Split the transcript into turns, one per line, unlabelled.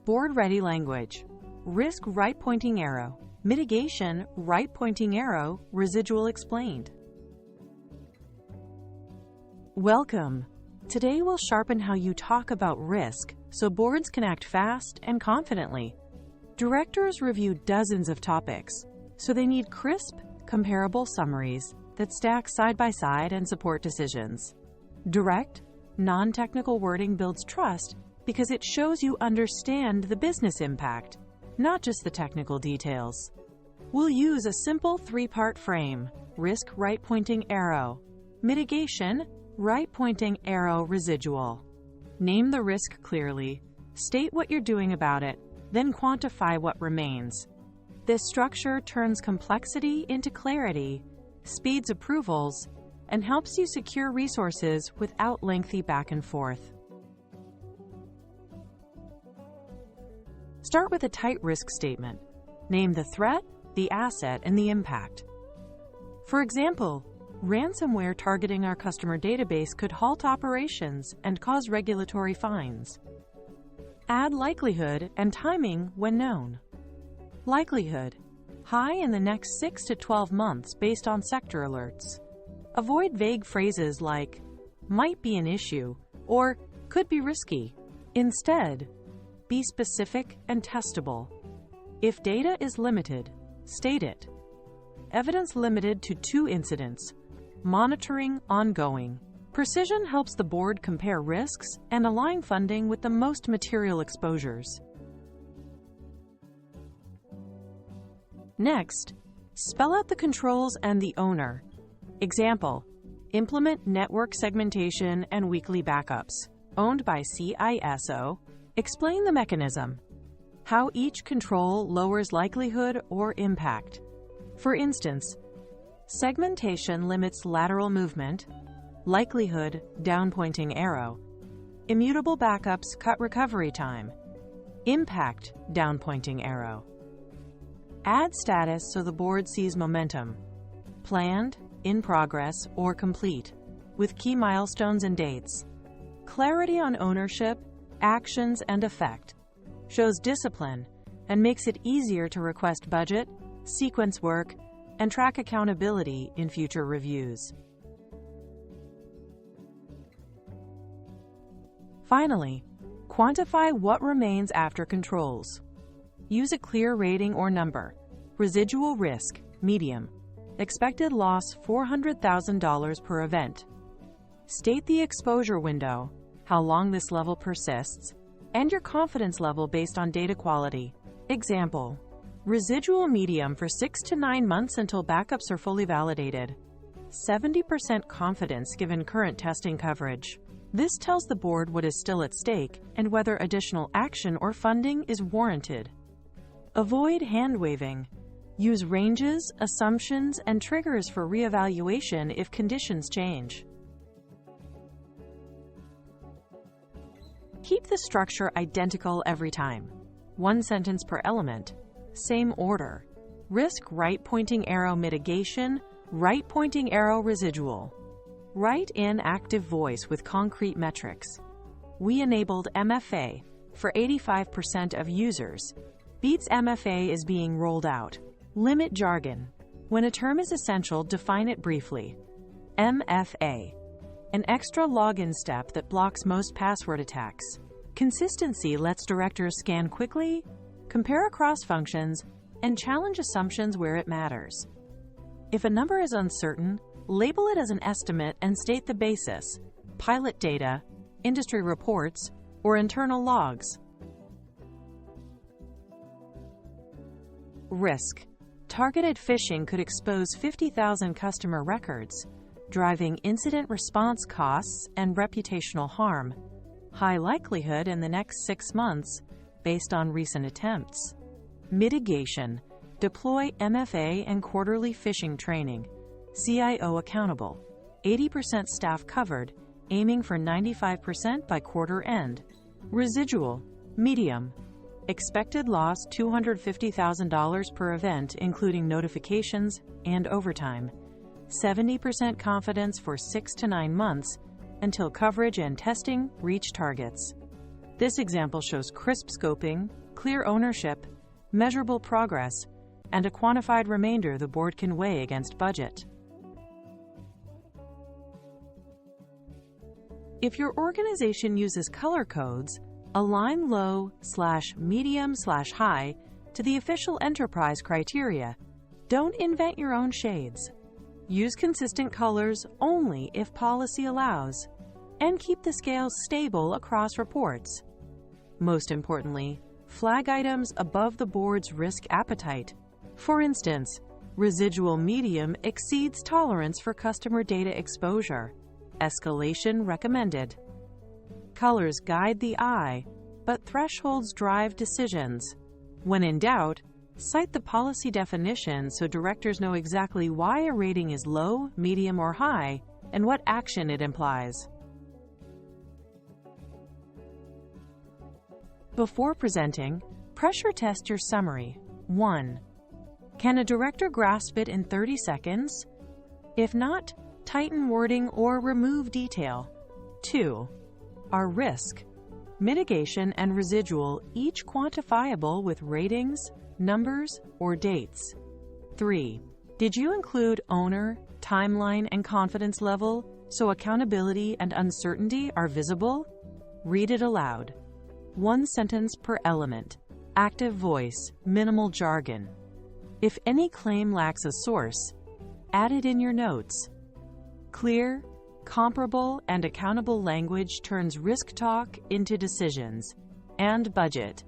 Board-ready language. Risk right-pointing arrow. Mitigation right-pointing arrow. Residual explained. Welcome. Today we'll sharpen how you talk about risk so boards can act fast and confidently. Directors review dozens of topics, so they need crisp, comparable summaries that stack side by side and support decisions. Direct, non-technical wording builds trust because it shows you understand the business impact, not just the technical details. We'll use a simple three-part frame: risk right-pointing arrow, mitigation right-pointing arrow, residual. Name the risk clearly, state what you're doing about it, then quantify what remains. This structure turns complexity into clarity, speeds approvals, and helps you secure resources without lengthy back and forth. Start with a tight risk statement. Name the threat, the asset, and the impact. For example, ransomware targeting our customer database could halt operations and cause regulatory fines. Add likelihood and timing when known. Likelihood: high in the next 6 to 12 months based on sector alerts. Avoid vague phrases like might be an issue or could be risky. Instead, be specific and testable. If data is limited, state it. Evidence limited to 2 incidents. Monitoring ongoing. Precision helps the board compare risks and align funding with the most material exposures. Next, spell out the controls and the owner. Example: implement network segmentation and weekly backups, owned by CISO. Explain the mechanism, how each control lowers likelihood or impact. For instance, segmentation limits lateral movement, likelihood down-pointing arrow, immutable backups cut recovery time, impact down-pointing arrow. Add status so the board sees momentum, planned, in progress, or complete, with key milestones and dates. Clarity on ownership, actions, and effect shows discipline and makes it easier to request budget, sequence work, and track accountability in future reviews. Finally, quantify what remains after controls. Use a clear rating or number. Residual risk, medium. Expected loss $400,000 per event. State the exposure window, how long this level persists, and your confidence level based on data quality. Example: residual medium for 6 to 9 months until backups are fully validated. 70% confidence given current testing coverage. This tells the board what is still at stake and whether additional action or funding is warranted. Avoid hand-waving. Use ranges, assumptions, and triggers for reevaluation if conditions change. Keep the structure identical every time. 1 sentence per element. Same order. Risk right-pointing arrow mitigation, right-pointing arrow residual. Write in active voice with concrete metrics. We enabled MFA for 85% of users. Beats MFA is being rolled out. Limit jargon. When a term is essential, define it briefly. MFA. An extra login step that blocks most password attacks. Consistency lets directors scan quickly, compare across functions, and challenge assumptions where it matters. If a number is uncertain, label it as an estimate and state the basis: pilot data, industry reports, or internal logs. Risk. Targeted phishing could expose 50,000 customer records, driving incident response costs and reputational harm. High likelihood in the next 6 months, based on recent attempts. Mitigation. Deploy MFA and quarterly phishing training. CIO accountable. 80% staff covered, aiming for 95% by quarter end. Residual. Medium. Expected loss $250,000 per event, including notifications and overtime. 70% confidence for 6 to 9 months until coverage and testing reach targets. This example shows crisp scoping, clear ownership, measurable progress, and a quantified remainder the board can weigh against budget. If your organization uses color codes, align low/medium/high to the official enterprise criteria. Don't invent your own shades. Use consistent colors only if policy allows, and keep the scales stable across reports. Most importantly, flag items above the board's risk appetite. For instance, residual medium exceeds tolerance for customer data exposure. Escalation recommended. Colors guide the eye, but thresholds drive decisions. When in doubt, cite the policy definition so directors know exactly why a rating is low, medium, or high, and what action it implies. Before presenting, pressure test your summary. 1. Can a director grasp it in 30 seconds? If not, tighten wording or remove detail. 2. Are risk, mitigation, and residual each quantifiable with ratings, numbers, or dates? 3. Did you include owner, timeline, and confidence level so accountability and uncertainty are visible? Read it aloud. 1 sentence per element. Active voice, minimal jargon. If any claim lacks a source, add it in your notes. Clear, comparable, and accountable language turns risk talk into decisions and budget.